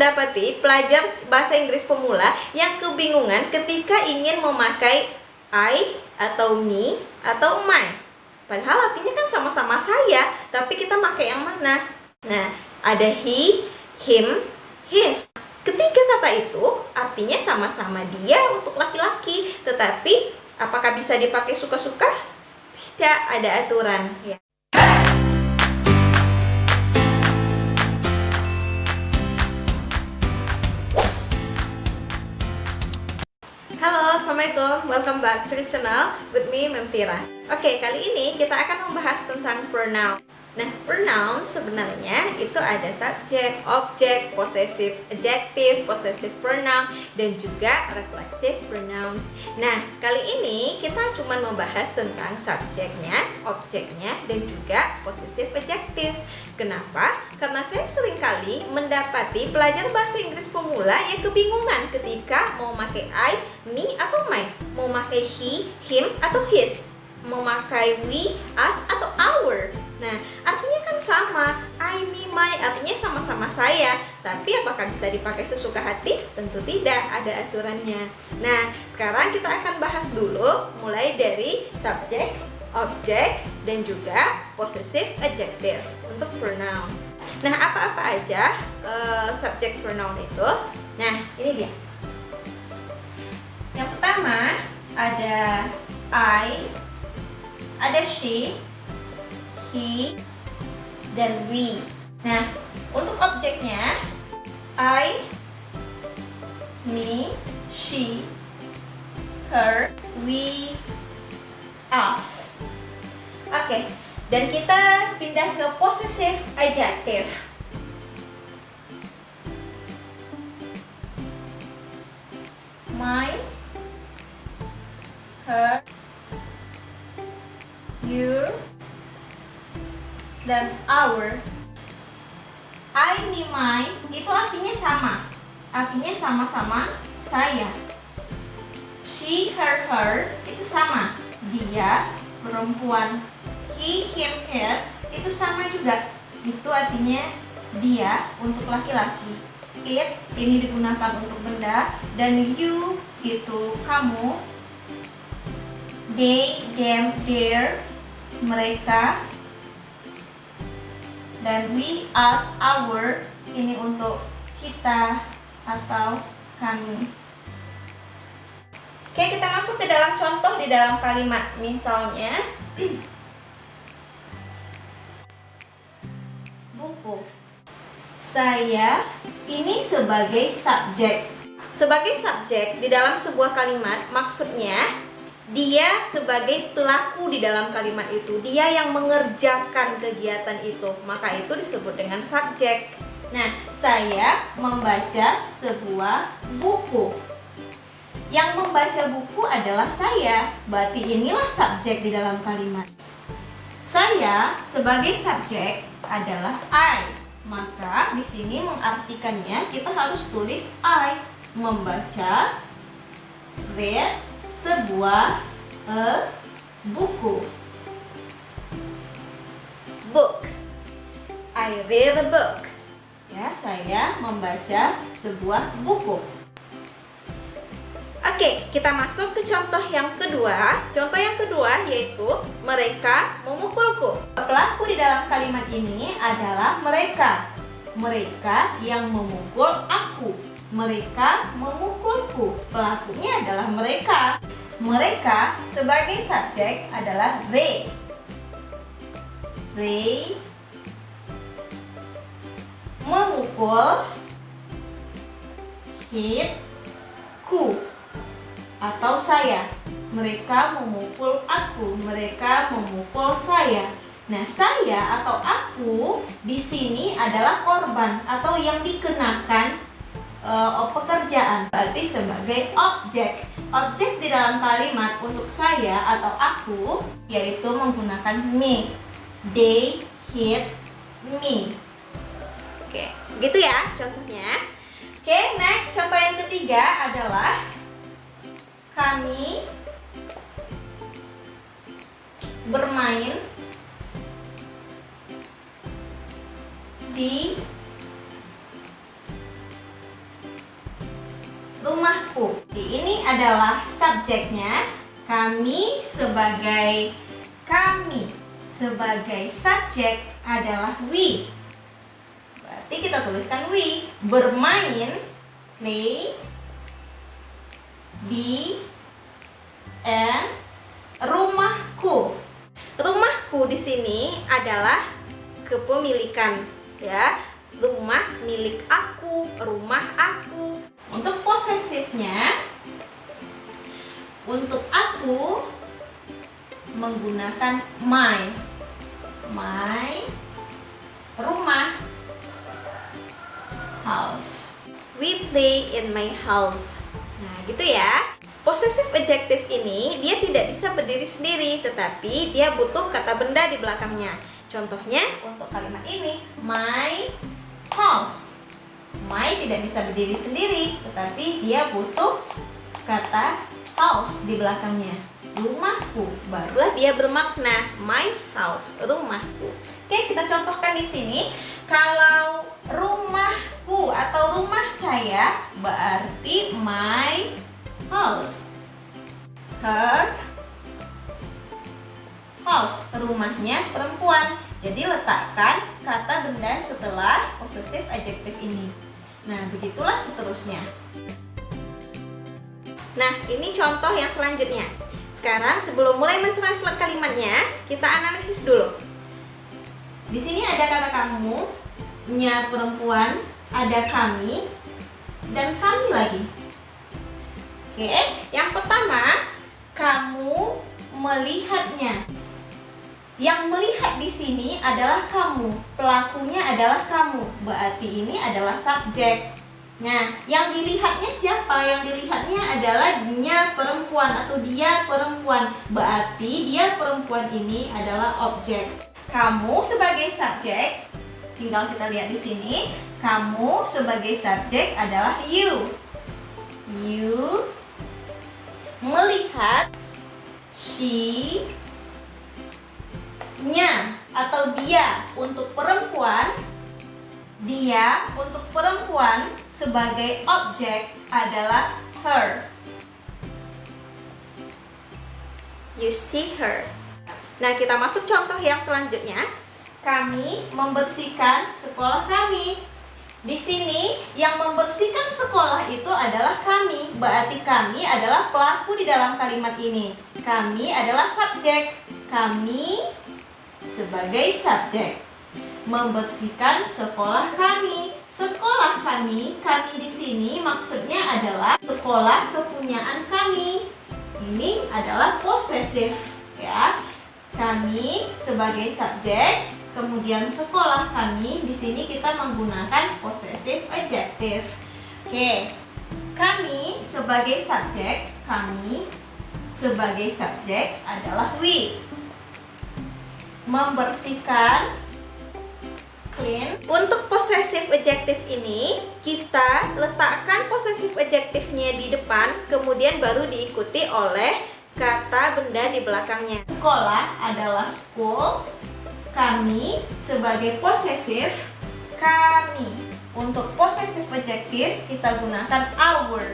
mendapati pelajar bahasa Inggris pemula yang kebingungan ketika ingin memakai I atau me atau my. Padahal artinya kan sama-sama saya, tapi kita pakai yang mana? Nah, ada he, him, his. Ketiga kata itu artinya sama-sama dia untuk laki-laki, tetapi apakah bisa dipakai suka-suka? Tidak ada aturan ya. Halo, Assalamualaikum. Welcome back to the channel with me, Mem Tira. Oke, kali ini kita akan membahas tentang pronoun. Nah, pronoun sebenarnya itu ada subjek, objek, possessive adjective, possessive pronoun, dan juga reflexive pronouns. Nah, kali ini kita cuma membahas tentang subjeknya, objeknya, dan juga possessive adjective. Kenapa? Karena saya sering kali mendapati pelajar bahasa Inggris pemula yang kebingungan ketika mau pakai I, me, atau my, mau pakai he, him, atau his, mau pakai we, us, atau our. Nah, artinya kan sama, I, me, my, artinya sama-sama saya. Tapi apakah bisa dipakai sesuka hati? Tentu tidak, ada aturannya. Nah, sekarang kita akan bahas dulu mulai dari subjek, objek, dan juga possessive adjective untuk pronoun. Nah, apa-apa aja subjek pronoun itu? Nah, ini dia. Yang pertama ada I, ada she, he, dan we. Nah, untuk objeknya I, me, she, her, we, us. Oke, dan kita pindah ke possessive adjective. My, her, your, dan our. I, me, my itu artinya sama, artinya sama-sama saya. She, her itu sama, dia, perempuan. He, him, his itu sama juga, itu artinya dia untuk laki-laki. It ini digunakan untuk benda, dan you itu kamu. They, them, their mereka, dan we, us, our ini untuk kita atau kami. Oke, kita masuk ke dalam contoh di dalam kalimat. Misalnya buku. Saya ini sebagai subjek. Sebagai subjek di dalam sebuah kalimat maksudnya dia sebagai pelaku di dalam kalimat itu, dia yang mengerjakan kegiatan itu, maka itu disebut dengan subjek. Nah, saya membaca sebuah buku. Yang membaca buku adalah saya, berarti inilah subjek di dalam kalimat. Saya sebagai subjek adalah I, maka di sini mengartikannya kita harus tulis I, membaca, read, sebuah buku. Book. I read a book. Ya, saya membaca sebuah buku. Oke, kita masuk ke contoh yang kedua. Contoh yang kedua yaitu mereka memukulku. Pelaku di dalam kalimat ini adalah mereka. Mereka yang memukul aku. Mereka memukulku. Pelakunya adalah mereka. Mereka sebagai subjek adalah they. They memukul, hit, ku atau saya. Mereka memukul aku, mereka memukul saya. Nah, saya atau aku di sini adalah korban atau yang dikenakan pekerjaan, berarti sebagai objek. Objek di dalam kalimat untuk saya atau aku yaitu menggunakan me. They hit me. Oke, gitu ya contohnya. Oke, next contoh yang ketiga adalah kami bermain di rumahku. Ini adalah subjeknya. Kami sebagai kami. Sebagai subjek adalah we. Berarti kita tuliskan we. Bermain, play, di, and rumahku. Rumahku di sini adalah kepemilikan, ya. Rumah milik aku, rumah aku. Untuk posesifnya, untuk aku menggunakan my rumah, house. We play in my house. Nah, gitu ya. Possessive adjective ini dia tidak bisa berdiri sendiri, tetapi dia butuh kata benda di belakangnya. Contohnya untuk kalimat ini, my house. My tidak bisa berdiri sendiri, tetapi dia butuh kata house di belakangnya. Rumahku, barulah dia bermakna my house, rumahku. Oke, kita contohkan di sini. Kalau rumahku atau rumah saya berarti my house. Her house, rumahnya perempuan. Jadi letakkan kata benda setelah possessive adjective ini. Nah, begitulah seterusnya. Nah, ini contoh yang selanjutnya. Sekarang sebelum mulai mentranslate kalimatnya, kita analisis dulu. Di sini ada kata kamu, nya perempuan, ada kami, dan kami lagi. Oke, yang pertama, kamu melihatnya. Yang melihat di sini adalah kamu, pelakunya adalah kamu. Berarti ini adalah subjek. Nah, yang dilihatnya siapa? Yang dilihatnya adalah nya perempuan atau dia perempuan. Berarti dia perempuan ini adalah objek. Kamu sebagai subjek, tinggal kita lihat di sini. Kamu sebagai subjek adalah you. You melihat she, nya atau dia untuk perempuan, dia untuk perempuan sebagai objek adalah her. You see her. Nah, kita masuk contoh yang selanjutnya. Kami membersihkan sekolah kami. Di sini yang membersihkan sekolah itu adalah kami. Berarti kami adalah pelaku di dalam kalimat ini. Kami adalah subjek. Kami sebagai subjek membersihkan sekolah kami. Sekolah kami di sini maksudnya adalah sekolah kepunyaan kami. Ini adalah possessive, ya. Kami sebagai subjek, kemudian sekolah kami. Di sini kita menggunakan possessive adjective. Oke. Kami sebagai subjek, adalah we. Membersihkan, clean. Untuk possessive adjective ini, kita letakkan possessive adjective-nya di depan, kemudian baru diikuti oleh kata benda di belakangnya. Sekolah adalah school. Kami sebagai possessive, kami. Untuk possessive adjective kita gunakan our.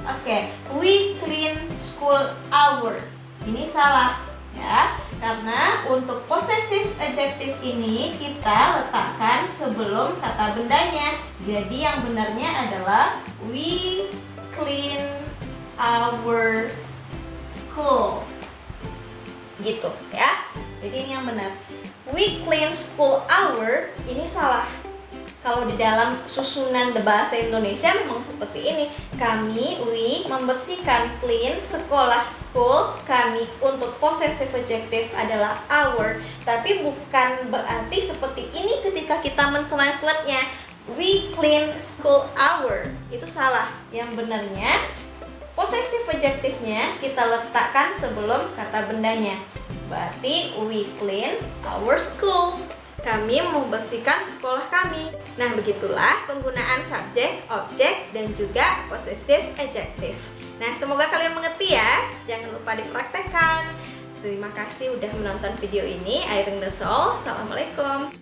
Oke, we clean school our. Ini salah, ya, karena untuk possessive adjective ini kita letakkan sebelum kata bendanya. Jadi yang benarnya adalah we clean our school, gitu ya. Jadi ini yang benar. We clean school our, ini salah. Kalau di dalam susunan bahasa Indonesia memang seperti ini. Kami, we, membersihkan, clean, sekolah, school. Kami untuk possessive adjective adalah our. Tapi bukan berarti seperti ini ketika kita mentranslate-nya. We clean school our. Itu salah. Yang benarnya possessive adjective-nya kita letakkan sebelum kata bendanya. Berarti we clean our school. Kami membersihkan sekolah kami. Nah, begitulah penggunaan subjek, objek, dan juga possessive adjective. Nah, semoga kalian mengerti ya. Jangan lupa dipraktekkan. Terima kasih udah menonton video ini. I think that's all. Assalamualaikum.